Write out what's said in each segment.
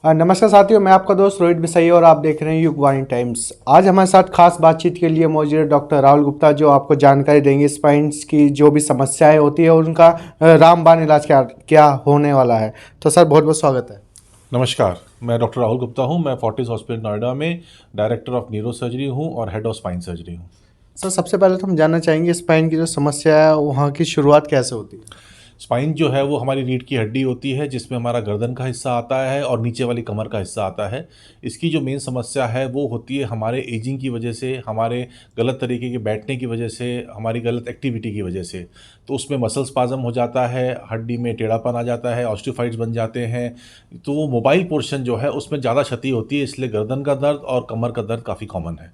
नमस्कार साथियों, मैं आपका दोस्त रोहित बिसई और आप देख रहे हैं युगवाणी टाइम्स। आज हमारे साथ खास बातचीत के लिए मौजूद है डॉक्टर राहुल गुप्ता, जो आपको जानकारी देंगे स्पाइन्स की जो भी समस्याएं होती है उनका रामबाण इलाज क्या क्या होने वाला है। तो सर बहुत बहुत स्वागत है। नमस्कार, मैं डॉक्टर राहुल गुप्ता हूं। मैं फोर्टिस हॉस्पिटल नोएडा में डायरेक्टर ऑफ न्यूरो सर्जरी हूं और हेड ऑफ स्पाइन सर्जरी हूं। सर सबसे पहले तो हम जानना चाहेंगे स्पाइन की जो समस्या है वहाँ की शुरुआत कैसे होती है। स्पाइन जो है वो हमारी रीढ़ की हड्डी होती है, जिसमें हमारा गर्दन का हिस्सा आता है और नीचे वाली कमर का हिस्सा आता है। इसकी जो मेन समस्या है वो होती है हमारे एजिंग की वजह से, हमारे गलत तरीके के बैठने की वजह से, हमारी गलत एक्टिविटी की वजह से। तो उसमें मसल स्पाज़म हो जाता है, हड्डी में टेढ़ापन आ जाता है, ऑस्टियोफाइट्स बन जाते हैं। तो वो मोबाइल पोर्शन जो है उसमें ज़्यादा क्षति होती है, इसलिए गर्दन का दर्द और कमर का दर्द काफ़ी कॉमन है।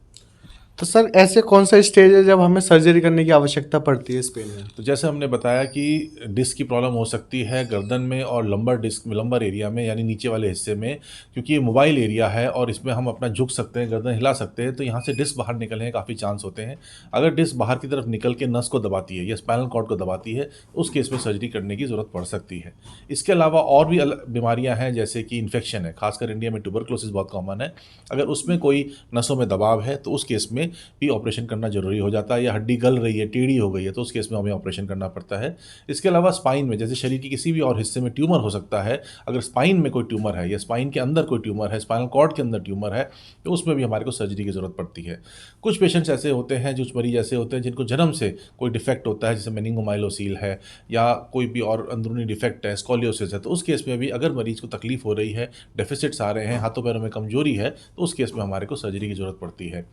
तो सर ऐसे कौन सा स्टेज है जब हमें सर्जरी करने की आवश्यकता पड़ती है इस पेन में। तो जैसे हमने बताया कि डिस्क की प्रॉब्लम हो सकती है गर्दन में और लंबर डिस्क में, लंबर एरिया में, यानी नीचे वाले हिस्से में, क्योंकि ये मोबाइल एरिया है और इसमें हम अपना झुक सकते हैं, गर्दन हिला सकते हैं, तो यहाँ से डिस्क बाहर निकलने के काफ़ी चांस होते हैं। अगर डिस्क बाहर की तरफ निकल के नस को दबाती है या स्पाइनल कॉर्ड को दबाती है, तो उस केस में सर्जरी करने की ज़रूरत पड़ सकती है। इसके अलावा और भी बीमारियाँ हैं, जैसे कि इन्फेक्शन है, खासकर इंडिया में ट्यूबरक्लोसिस बहुत कॉमन है। अगर उसमें कोई नसों में दबाव है तो उस केस में भी ऑपरेशन करना जरूरी हो जाता है, या हड्डी गल रही है, टेढ़ी हो गई है, तो उस केस में हमें ऑपरेशन करना पड़ता है। इसके अलावा स्पाइन में, जैसे शरीर के किसी भी और हिस्से में ट्यूमर हो सकता है। अगर स्पाइन में कोई ट्यूमर है या स्पाइन के अंदर कोई ट्यूमर है, स्पाइनल कॉर्ड के अंदर ट्यूमर है, तो उसमें भी हमारे को सर्जरी की ज़रूरत पड़ती है। कुछ पेशेंट्स ऐसे होते हैं, कुछ मरीज ऐसे होते हैं जिनको जन्म से कोई डिफेक्ट होता है, जैसे मेनिंगोमाइलोसील है या कोई भी और अंदरूनी डिफेक्ट है, स्कोलियोसिस है, तो उस केस में भी अगर मरीज को तकलीफ हो रही है, डेफिसिट्स आ रहे हैं, हाथों पैरों में कमजोरी है, तो उस केस में हमारे को सर्जरी की ज़रूरत पड़ती है।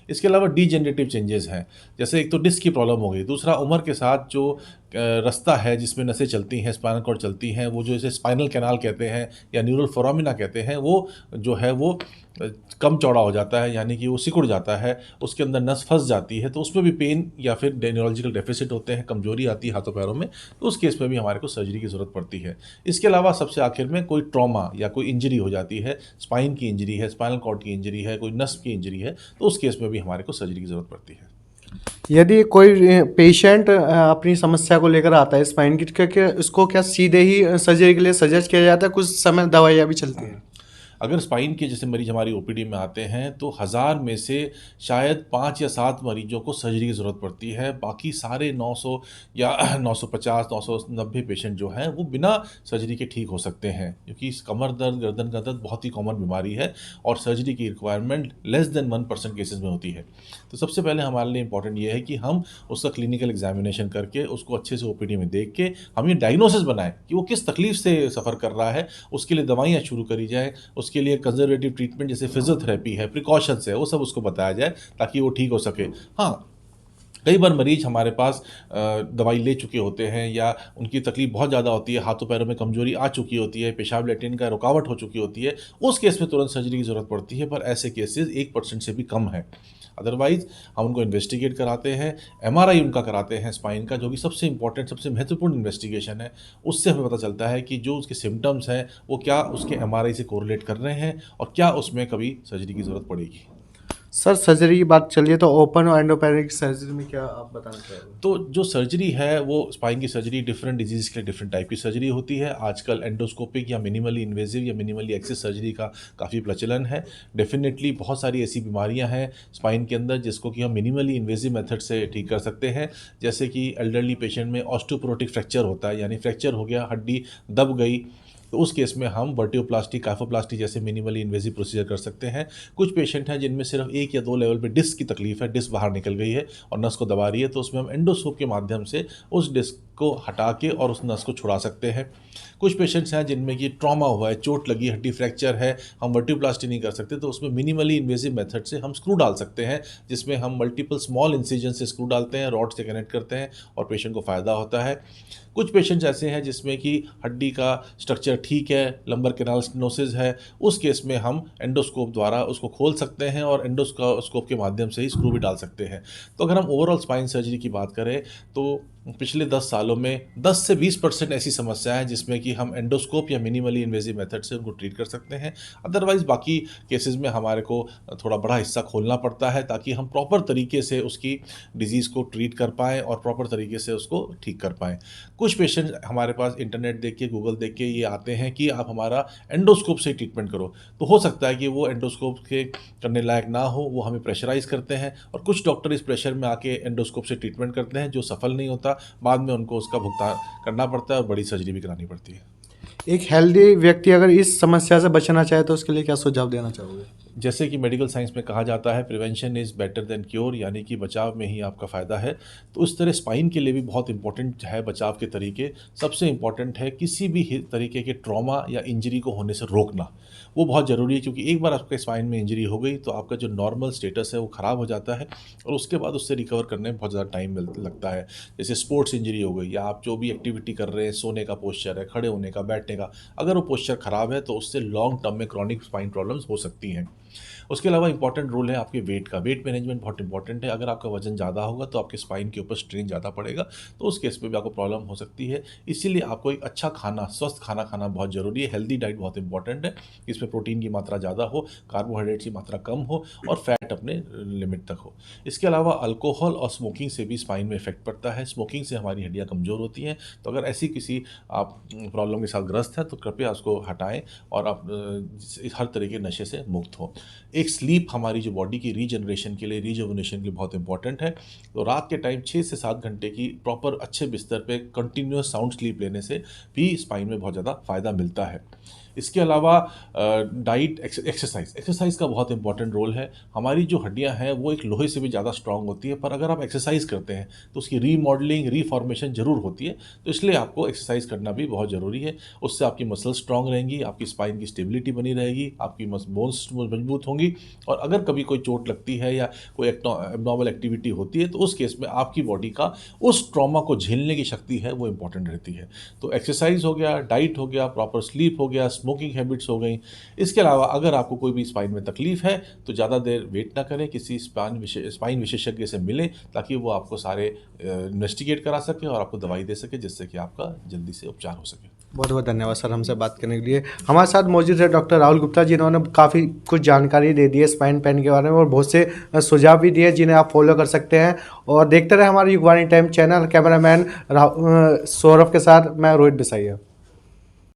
इसके अलावा डीजेनरेटिव चेंजेस हैं, जैसे एक तो डिस्क की प्रॉब्लम हो गई, दूसरा उम्र के साथ जो रास्ता है जिसमें नसें चलती हैं, स्पाइनल कॉर्ड चलती हैं, वो जो इसे स्पाइनल कैनाल कहते हैं या न्यूरल फोरामिना कहते हैं, वो जो है वो कम चौड़ा हो जाता है, यानी कि वो सिकुड़ जाता है, उसके अंदर नस फंस जाती है, तो उसमें भी पेन या फिर न्यूरोलॉजिकल डेफिसिट होते हैं, कमजोरी आती है हाथों पैरों में, तो उस केस में भी हमारे को सर्जरी की ज़रूरत पड़ती है। इसके अलावा सबसे आखिर में कोई ट्रॉमा या कोई इंजरी हो जाती है, स्पाइन की इंजरी है, स्पाइनल कॉर्ड की इंजरी है, कोई नस की इंजरी है, तो उस केस में भी हमारे को सर्जरी की ज़रूरत पड़ती है। यदि कोई पेशेंट अपनी समस्या को लेकर आता है स्पाइन की, तो क्या उसको क्या सीधे ही सर्जरी के लिए सजेस्ट किया जाता है, कुछ समय दवाइयाँ भी चलती हैं। अगर स्पाइन के जैसे मरीज हमारी ओपीडी में आते हैं तो 1000 में से शायद 5 या 7 मरीजों को सर्जरी की ज़रूरत पड़ती है। बाकी सारे 900 या 950 990 पेशेंट जो हैं वो बिना सर्जरी के ठीक हो सकते हैं, क्योंकि इस कमर दर्द, गर्दन का दर्द बहुत ही कॉमन बीमारी है और सर्जरी की रिक्वायरमेंट लेस देन 1% केसेस में होती है। तो सबसे पहले हमारे लिए इंपॉर्टेंट ये है कि हम उसका क्लिनिकल एग्जामिनेशन करके उसको अच्छे से ओपीडी में देख के हम ये डायग्नोसिस बनाएं कि वो किस तकलीफ से सफ़र कर रहा है, उसके लिए दवाइयाँ शुरू करी जाएँ, उसके लिए कंजर्वेटिव ट्रीटमेंट जैसे फिजियोथेरेपी है, प्रिकॉशंस है, वो सब उसको बताया जाए ताकि वो ठीक हो सके। हाँ, कई बार मरीज हमारे पास दवाई ले चुके होते हैं या उनकी तकलीफ बहुत ज़्यादा होती है, हाथों पैरों में कमजोरी आ चुकी होती है, पेशाब लैट्रिन का रुकावट हो चुकी होती है, उस केस में तुरंत सर्जरी की ज़रूरत पड़ती है, पर ऐसे केसेस 1% से भी कम है। अदरवाइज हम उनको इन्वेस्टिगेट कराते हैं, एमआरआई उनका कराते हैं स्पाइन का, जो कि सबसे इंपॉर्टेंट, सबसे महत्वपूर्ण इन्वेस्टिगेशन है। उससे हमें पता चलता है कि जो उसके सिम्टम्स हैं वो क्या उसके एमआरआई से कोरिलेट कर रहे हैं और क्या उसमें कभी सर्जरी की ज़रूरत पड़ेगी। सर सर्जरी की बात चलिए तो ओपन और एंडोपेरिक सर्जरी में क्या आप बताना चाहेंगे। तो जो सर्जरी है वो स्पाइन की सर्जरी डिफरेंट डिजीज़ के लिए डिफरेंट टाइप की सर्जरी होती है। आजकल एंडोस्कोपिक या मिनिमली इन्वेजिव या मिनिमली एक्सिस सर्जरी का काफ़ी प्रचलन है। डेफिनेटली बहुत सारी ऐसी बीमारियां हैं स्पाइन के अंदर जिसको कि हम मिनिमली इन्वेजिव मेथड से ठीक कर सकते हैं, जैसे कि एल्डरली पेशेंट में ऑस्टियोपोरोटिक फ्रैक्चर होता है, यानी फ्रैक्चर हो गया, हड्डी दब गई, तो उस केस में हम वर्टियोप्लास्टी, काइफोप्लास्टी जैसे मिनिमली इन्वेजिव प्रोसीजर कर सकते हैं। कुछ पेशेंट हैं जिनमें सिर्फ 1 या 2 लेवल पे डिस्क की तकलीफ है, डिस्क बाहर निकल गई है और नस को दबा रही है, तो उसमें हम एंडोस्कोप के माध्यम से उस डिस्क को हटा के और उस नस को छुड़ा सकते हैं। कुछ पेशेंट्स हैं जिनमें कि ट्रॉमा हुआ है, चोट लगी, हड्डी फ्रैक्चर है, हम वर्टियोप्लास्टी नहीं कर सकते, तो उसमें मिनिमली इन्वेजिव मेथड से हम स्क्रू डाल सकते हैं, जिसमें हम मल्टीपल स्मॉल इंसिजन से स्क्रू डालते हैं, रॉड से कनेक्ट करते हैं और पेशेंट को फ़ायदा होता है। कुछ पेशेंट्स ऐसे हैं जिसमें कि हड्डी का स्ट्रक्चर ठीक है, लंबर कैनाल स्टेनोसिस है, उस केस में हम एंडोस्कोप द्वारा उसको खोल सकते हैं और एंडोस्कोप के माध्यम से ही स्क्रू भी डाल सकते हैं। तो अगर हम ओवरऑल स्पाइन सर्जरी की बात करें तो पिछले 10 सालों में 10 से 20% ऐसी समस्याएं हैं जिसमें कि हम एंडोस्कोप या मिनिमली इन्वेजिव मेथड से उनको ट्रीट कर सकते हैं। अदरवाइज़ बाकी केसेस में हमारे को थोड़ा बड़ा हिस्सा खोलना पड़ता है ताकि हम प्रॉपर तरीके से उसकी डिज़ीज़ को ट्रीट कर पाएँ और प्रॉपर तरीके से उसको ठीक कर पाएँ। कुछ पेशेंट हमारे पास इंटरनेट देख के, गूगल देख के ये आते हैं कि आप हमारा एंडोस्कोप से ट्रीटमेंट करो। तो हो सकता है कि वो एंडोस्कोप के करने लायक ना हो, वो हमें प्रेशराइज़ करते हैं और कुछ डॉक्टर इस प्रेशर में आके एंडोस्कोप से ट्रीटमेंट करते हैं जो सफल नहीं होता। बाद में उनको उसका भुगतान करना पड़ता है और बड़ी सर्जरी भी करानी पड़ती है। एक हेल्दी व्यक्ति अगर इस समस्या से बचना चाहे तो उसके लिए क्या सुझाव देना चाहोगे? जैसे कि मेडिकल साइंस में कहा जाता है prevention is better than cure, यानी कि बचाव में ही आपका फ़ायदा है। तो उस तरह स्पाइन के लिए भी बहुत इंपॉर्टेंट है बचाव के तरीके। सबसे इम्पॉर्टेंट है किसी भी तरीके के ट्रॉमा या इंजरी को होने से रोकना। वो बहुत ज़रूरी है क्योंकि एक बार आपके स्पाइन में इंजरी हो गई तो आपका जो नॉर्मल स्टेटस है वो ख़राब हो जाता है और उसके बाद उससे रिकवर करने में बहुत ज़्यादा टाइम लगता है। जैसे स्पोर्ट्स इंजरी हो गई या आप जो भी एक्टिविटी कर रहे हैं, सोने का पोस्चर है, खड़े होने का, बैठने का, अगर वो पोस्चर ख़राब है तो उससे लॉन्ग टर्म में क्रॉनिक स्पाइन प्रॉब्लम्स हो सकती हैं। उसके अलावा इंपॉर्टेंट रोल है आपके वेट का। वेट मैनेजमेंट बहुत इंपॉर्टेंट है। अगर आपका वजन ज़्यादा होगा तो आपके स्पाइन के ऊपर स्ट्रेन ज़्यादा पड़ेगा, तो उस केस में भी आपको प्रॉब्लम हो सकती है। इसीलिए आपको एक अच्छा खाना, स्वस्थ खाना खाना बहुत ज़रूरी है। हेल्दी डाइट बहुत इंपॉर्टेंट है। इसमें प्रोटीन की मात्रा ज़्यादा हो, कार्बोहाइड्रेट की मात्रा कम हो और फैट अपने लिमिट तक हो। इसके अलावा अल्कोहल और स्मोकिंग से भी स्पाइन में इफेक्ट पड़ता है। स्मोकिंग से हमारी हड्डियाँ कमज़ोर होती हैं। तो अगर ऐसी किसी आप प्रॉब्लम के साथ ग्रस्त हैं तो कृपया उसको हटाएं और आप हर तरह के नशे से मुक्त हों। एक स्लीप हमारी जो बॉडी की रीजनरेशन के लिए, रिजुविनेशन के लिए बहुत इंपॉर्टेंट है। तो रात के टाइम 6 से 7 घंटे की प्रॉपर अच्छे बिस्तर पे कंटिन्यूअस साउंड स्लीप लेने से भी स्पाइन में बहुत ज़्यादा फ़ायदा मिलता है। इसके अलावा डाइट, एक्सरसाइज का बहुत इंपॉर्टेंट रोल है। हमारी जो हड्डियां हैं वो एक लोहे से भी ज़्यादा स्ट्रांग होती है, पर अगर आप एक्सरसाइज करते हैं तो उसकी रीमॉडलिंग, रीफॉर्मेशन ज़रूर होती है। तो इसलिए आपको एक्सरसाइज करना भी बहुत ज़रूरी है। उससे आपकी मसल स्ट्रांग रहेंगी, आपकी स्पाइन की स्टेबिलिटी बनी रहेगी, आपकी बोन्स मजबूत होंगी और अगर कभी कोई चोट लगती है या कोई एब्नॉर्मल एक्टिविटी होती है तो उस केस में आपकी बॉडी का उस ट्रॉमा को झेलने की शक्ति है वो इंपॉर्टेंट रहती है। तो एक्सरसाइज हो गया, डाइट हो गया, प्रॉपर स्लीप हो गया, स्मोकिंग हैबिट्स हो गई। इसके अलावा अगर आपको कोई भी स्पाइन में तकलीफ है तो ज़्यादा देर वेट ना करें, किसी स्पाइन विशेषज्ञ से मिलें ताकि वो आपको सारे इन्वेस्टिगेट करा सके और आपको दवाई दे सके जिससे कि आपका जल्दी से उपचार हो सके। बहुत बहुत धन्यवाद सर हमसे बात करने के लिए। हमारे साथ मौजूद है डॉक्टर राहुल गुप्ता, जिन्होंने काफ़ी कुछ जानकारी दे दी है स्पाइन पेन के बारे में और बहुत से सुझाव भी दिए जिन्हें आप फॉलो कर सकते हैं। और देखते रहे हमारे Yugvani time channel. Cameraman Saurabh के साथ मैं रोहित बिसाइया।